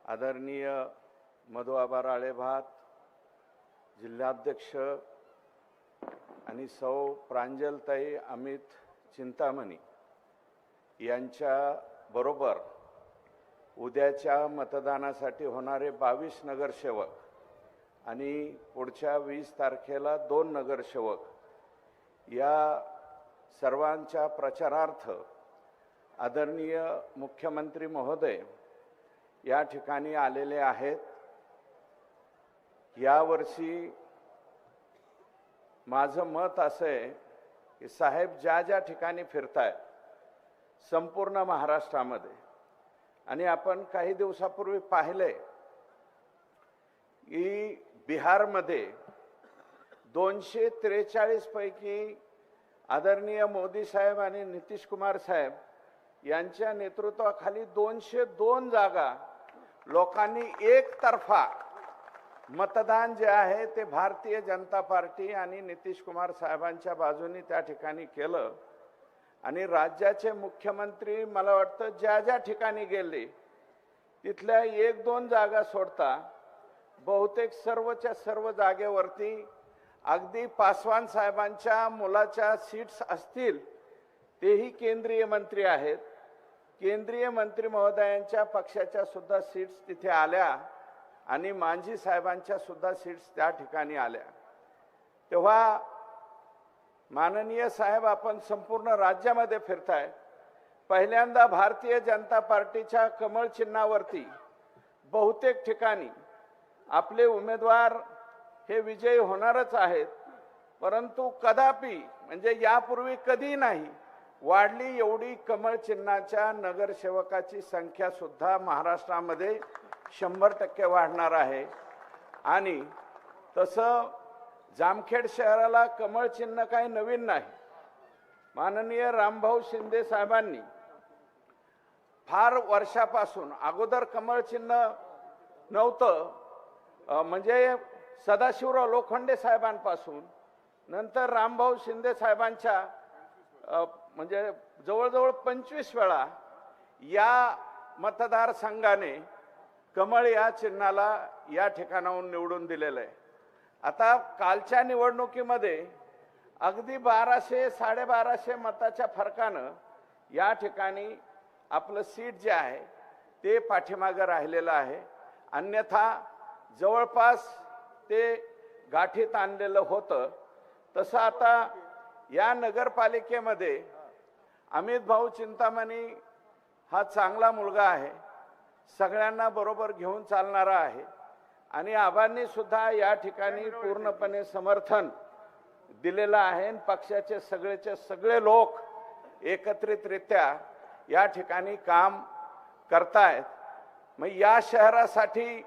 आदरणीय मधुआबा राळेभात, जिल्हाध्यक्ष आणि सौ प्रांजलताई अमित चिंतामणी यांच्या बरोबर उद्याच्या मतदानासाठी होणारे 22 नगरसेवक आणि पुढच्या 20 तारखेला 2 नगरसेवक या सर्वांच्या प्रचारार्थ आदरणीय मुख्यमंत्री महोदय या ठिकाणी आलेले आहेत। यावर्षी माझं मत असं आहे की साहेब ज्या ठिकाणी फिरतायत संपूर्ण महाराष्ट्रामध्ये, आणि आपण काही दिवसापूर्वी पाहिले की बिहारमध्ये 243 पैकी आदरणीय मोदी साहेब आणि नितीश कुमार साहेब यांच्या नेतृत्वाखाली 202 जागा लोकांनी एकतर्फा मतदान जे आहे ते भारतीय जनता पार्टी आणि नितीश कुमार साहेबांच्या बाजूने त्या ठिकाणी केलं। आणि राज्याचे मुख्यमंत्री मला वाटतं ज्या ठिकाणी गेले तिथल्या 1-2 जागा सोडता बहुतेक सर्वच्या सर्व जागेवरती अगदी पासवान साहेबांच्या मुलाच्या सीट्स असतील, तेही केंद्रीय मंत्री आहेत, केंद्रीय मंत्री महोदयांच्या पक्षाच्या सुद्धा सीट्स तिथे आल्या आणि मांझी साहेबांच्या सुद्धा सीट्स त्या ठिकाणी आल्या। तेव्हा माननीय साहेब, आपण संपूर्ण राज्यामध्ये फिरताय, पहिल्यांदा भारतीय जनता पार्टीच्या कमळ चिन्हावरती बहुतेक ठिकाणी आपले उमेदवार हे विजयी होणारच आहेत, परंतु कदापि म्हणजे यापूर्वी कधी नाही वाढली एवढी कमळ चिन्हाच्या नगरसेवकाची संख्या सुद्धा महाराष्ट्रामध्ये 100% वाढणार आहे। आणि तसं जामखेड शहराला कमळ चिन्ह काही नवीन नाही। माननीय रामभाऊ शिंदे साहेबांनी फार वर्षापासून अगोदर कमळ चिन्ह नव्हतं, म्हणजे सदाशिवराव लोखंडे साहेबांपासून, नंतर रामभाऊ शिंदे साहेबांच्या म्हणजे जवळजवळ 25 वेळा या मतदारसंघाने कमळ या चिन्हाला या ठिकाणाहून निवडून दिलेलं आहे। आता कालच्या निवडणुकीमध्ये अगदी 1200-1250 मताच्या फरकानं या ठिकाणी आपलं सीट जे आहे ते पाठीमागं राहिलेलं आहे, अन्यथा जवळपास ते गाठीत आणलेलं होतं। तसं आता या नगरपालिकेमध्ये अमित भाऊ चिंतामणी हा चांगला मुलगा आहे, सगळ्यांना बरोबर घेऊन चालणारा आहे, आणि आबांनी सुद्धा या ठिकाणी पूर्णपणे समर्थन दिलेलं आहे। पक्षाचे सगळेचे सगळे लोक एकत्रितरित्या या ठिकाणी काम करतायत। मग या शहरासाठी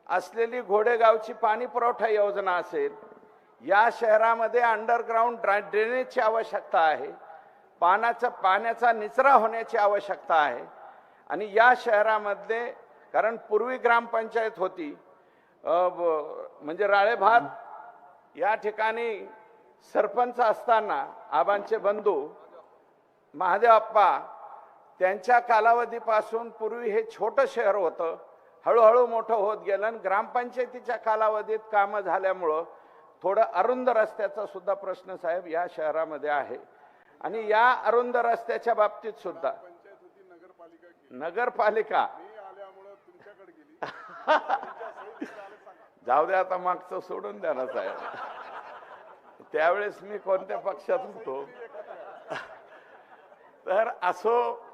असलेली घोडेगावची पाणी पुरवठा योजना असेल, या शहरामध्ये अंडरग्राउंड ड्रेनेजची आवश्यकता आहे, पाण्याचा निचरा होण्याची आवश्यकता आहे। आणि या शहरामध्ये, कारण पूर्वी ग्रामपंचायत होती, म्हणजे राळेभात या ठिकाणी सरपंच असताना आबांचे बंधू महादेव आप्पा त्यांच्या कालावधीपासून पूर्वी हे छोटं शहर होतं, हळूहळू मोठं होत गेलं, आणि ग्रामपंचायतीच्या कालावधीत कामं झाल्यामुळं थोडं अरुंद रस्त्याचा सुद्धा प्रश्न साहेब या शहरामध्ये आहे। आणि या अरुंद रस्त्याच्या बाबतीत सुद्धा नगरपालिका जाऊ द्या, आता मागचं सोडून द्या ना साहेब, त्यावेळेस मी कोणत्या पक्षात होतो। तर असो,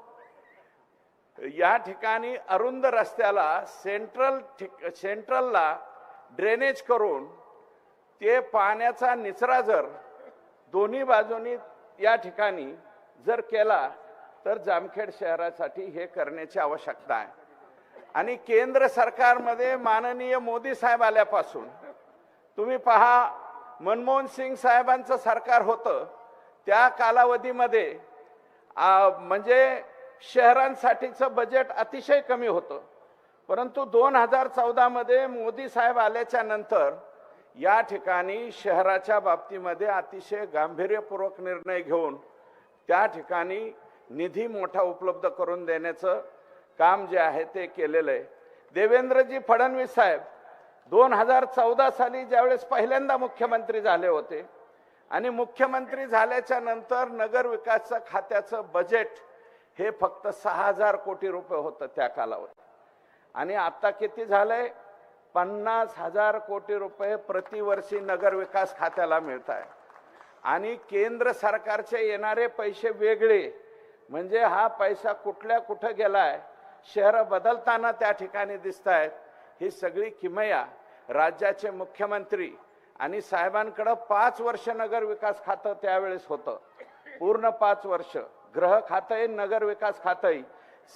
या ठिकाणी अरुंद रस्त्याला सेंट्रलला ड्रेनेज करून ते पाण्याचा निचरा जर दोन्ही बाजूनी या ठिकाणी जर केला तर जामखेड शहरासाठी हे करण्याची आवश्यकता आहे। आणि केंद्र सरकारमध्ये माननीय मोदी साहेब आल्यापासून तुम्ही पहा, मनमोहन सिंग साहेबांचं सरकार होतं त्या कालावधीमध्ये म्हणजे शहरांसाठीचं बजेट अतिशय कमी होतं, परंतु 2014 मध्ये मोदी साहेब आल्याच्या नंतर या ठिकाणी शहराच्या बाबतीमध्ये अतिशय गांभीर्यपूर्वक निर्णय घेऊन त्या ठिकाणी निधी मोठा उपलब्ध करून देण्याचं काम जे आहे ते केलेलं आहे। देवेंद्रजी फडणवीस साहेब 2014 साली ज्यावेळेस पहिल्यांदा मुख्यमंत्री झाले होते आणि मुख्यमंत्री झाल्याच्या नंतर नगर विकास खात्याचं बजेट हे फक्त 6,000 कोटी रुपये होतं त्या कालावधीत, आणि आता किती झालंय? 50,000 कोटी रुपये प्रतिवर्षी नगर विकास खात्याला मिळत आहे. आणि केंद्र सरकारचे येणारे पैसे वेगळे, म्हणजे हा पैसा कुठं गेलाय, शहर बदलताना त्या ठिकाणी दिसत आहेत. ही सगळी किमया राज्याचे मुख्यमंत्री आणि साहेबांकडे 5 वर्ष नगर विकास खातं त्यावेळेस होतं, पूर्ण 5 वर्ष. गृह खातं नगर विकास खातंही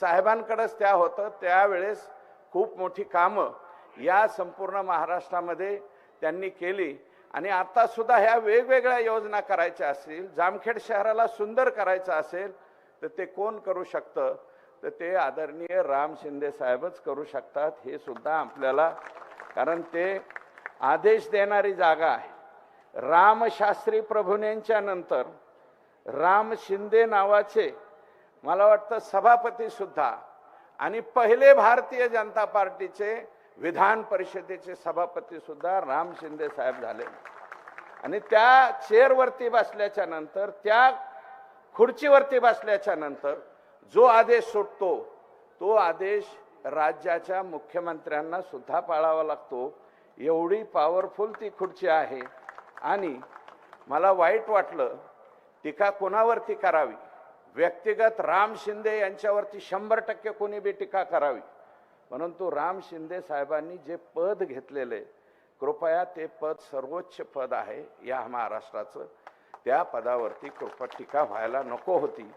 साहेबांकडेच त्या होतं. त्यावेळेस खूप मोठी कामं या संपूर्ण महाराष्ट्रामध्ये त्यांनी केली. आणि आता सुद्धा ह्या वेगवेगळ्या योजना करायच्या असतील, जामखेड शहराला सुंदर करायचं असेल तर ते कोण करू शकतं? तर ते आदरणीय राम शिंदे साहेबच करू शकतात. हे सुद्धा आपल्याला, कारण ते आदेश देणारी जागा आहे. रामशास्त्री प्रभूंच्या नंतर राम शिंदे नावाचे मला वाटतं सभापती सुद्धा आणि पहिले भारतीय जनता पार्टीचे विधान परिषदेचे सभापती सुद्धा राम शिंदे साहेब झाले. आणि त्या चेअरवरती बसल्याच्या नंतर, त्या खुर्चीवरती बसल्याच्या नंतर जो आदेश सुटतो तो आदेश राज्याच्या मुख्यमंत्र्यांना सुद्धा पाळावा लागतो. एवढी पॉवरफुल ती खुर्ची आहे. आणि मला वाईट वाटलं, टीका कोणावरती करावी? व्यक्तिगत राम शिंदे यांच्यावरती 100% कोणी बी टीका करावी, परंतु राम शिंदे साहेबांनी जे पद घेतलेले, कृपया ते पद सर्वोच्च पद आहे या महाराष्ट्राचं, त्या पदावरती कृपा टीका व्हायला नको होती.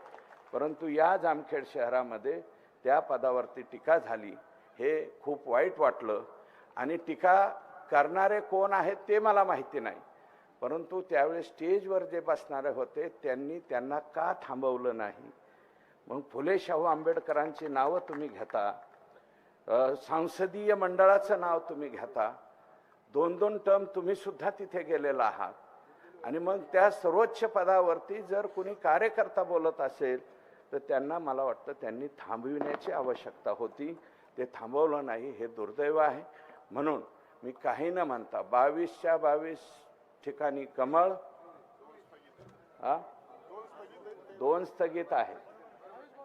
परंतु या जामखेड शहरामध्ये त्या पदावरती टीका झाली, हे खूप वाईट वाटलं. आणि टीका करणारे कोण आहेत ते मला माहिती नाही, परंतु त्यावेळेस स्टेजवर जे बसणारे होते त्यांना का थांबवलं नाही? मग फुले शाहू आंबेडकरांची नावं तुम्ही घेता, संसदीय मंडळाचं नाव तुम्ही घेता, 2-2 टर्म तुम्ही सुद्धा तिथे गेलेला आहात. आणि मग त्या सर्वोच्च पदावरती जर कोणी कार्यकर्ता बोलत असेल तर त्यांना मला वाटतं त्यांनी थांबविण्याची आवश्यकता होती. ते थांबवलं नाही, हे दुर्दैव आहे. म्हणून मी काही न म्हणता 22च्या 22 ठिकाणी कमळ, 2 स्थगित आहे,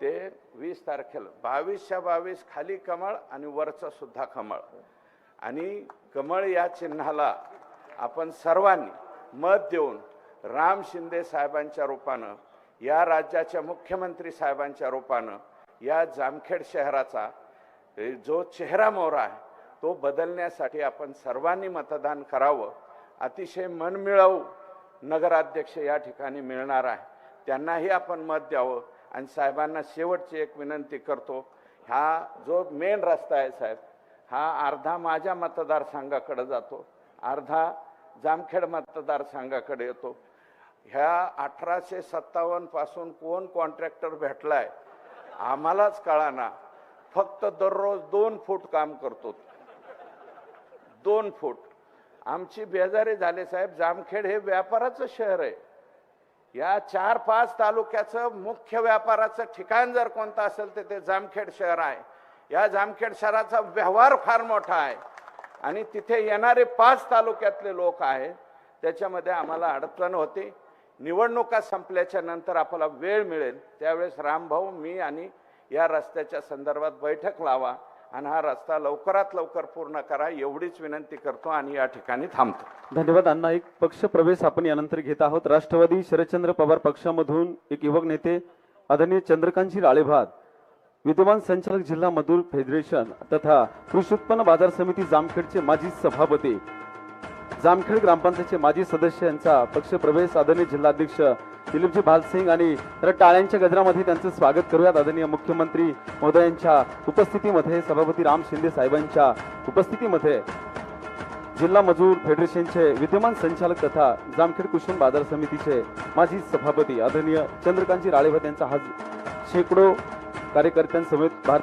ते 20 तारखेला 22च्या 22 खाली कमळ आणि वरचं सुद्धा कमळ. आणि कमळ या चिन्हाला आपण सर्वांनी मत देऊन राम शिंदे साहेबांच्या रूपानं, या राज्याच्या मुख्यमंत्री साहेबांच्या रूपानं या जामखेड शहराचा जो चेहरा मोहरा आहे तो बदलण्यासाठी आपण सर्वांनी मतदान करावं. अतिशय मनमिळावू नगराध्यक्ष या ठिकाणी मिळणार आहे, त्यांनाही आपण मत द्यावं. आणि साहेबांना शेवटची एक विनंती करतो, हा जो मेन रस्ता आहे साहेब, हा अर्धा माझ्या मतदारसंघाकडे जातो, अर्धा जामखेड मतदारसंघाकडे येतो. ह्या 1857 पासून कोण कॉन्ट्रॅक्टर भेटलाय आम्हालाच कळाना. फक्त दररोज 2 फूट काम करतो, 2 फूट. आमची बेजारी झाली साहेब. जामखेड हे व्यापाराचं शहर आहे. या 4-5 तालुक्याचं मुख्य व्यापाराचं ठिकाण जर कोणतं असेल तर ते जामखेड शहर आहे. या जामखेड शहराचा व्यवहार फार मोठा आहे आणि तिथे येणारे 5 तालुक्यातले लोक आहेत. त्याच्यामध्ये आम्हाला अडचण होती. निवडणुका संपल्याच्या नंतर आपल्याला वेळ मिळेल त्यावेळेस रामभाऊ, मी आणि या रस्त्याच्या संदर्भात बैठक लावा आणि हा रस्ता लवकरात लवकर पूर्ण करा, एवढीच विनंती करतो आणि या ठिकाणी थांबतो. धन्यवाद अण्णा. एक पक्ष प्रवेश आपण यानंतर घेत आहोत. राष्ट्रवादी शरदचंद्र पवार पक्षामधून एक युवक नेते आदरणीय चंद्रकांतजी राळेभात, विद्यमान संचालक जिल्हा मजदूर फेडरेशन तथा कृषी उत्पन्न बाजार समिती जामखेडचे माजी सभापती, जामखेड ग्रामपंचायतचे माजी सदस्य यांचा पक्ष प्रवेश आदरणीय जिल्हाध्यक्ष दिलीपजी भालसिंग आणि तर टाळ्यांच्या गजरामध्ये त्यांचं स्वागत करूयात. आदरणीय मुख्यमंत्री महोदयांच्या उपस्थितीमध्ये, सभापती राम शिंदे साहेबांच्या उपस्थितीमध्ये जिल्हा मजूर फेडरेशनचे विद्यमान संचालक तथा जामखेड कृषी बाजार समितीचे माजी सभापती आदरणीय चंद्रकांतजी राळेभात यांचा हा शेकडो कार्यकर्त्यांसमेत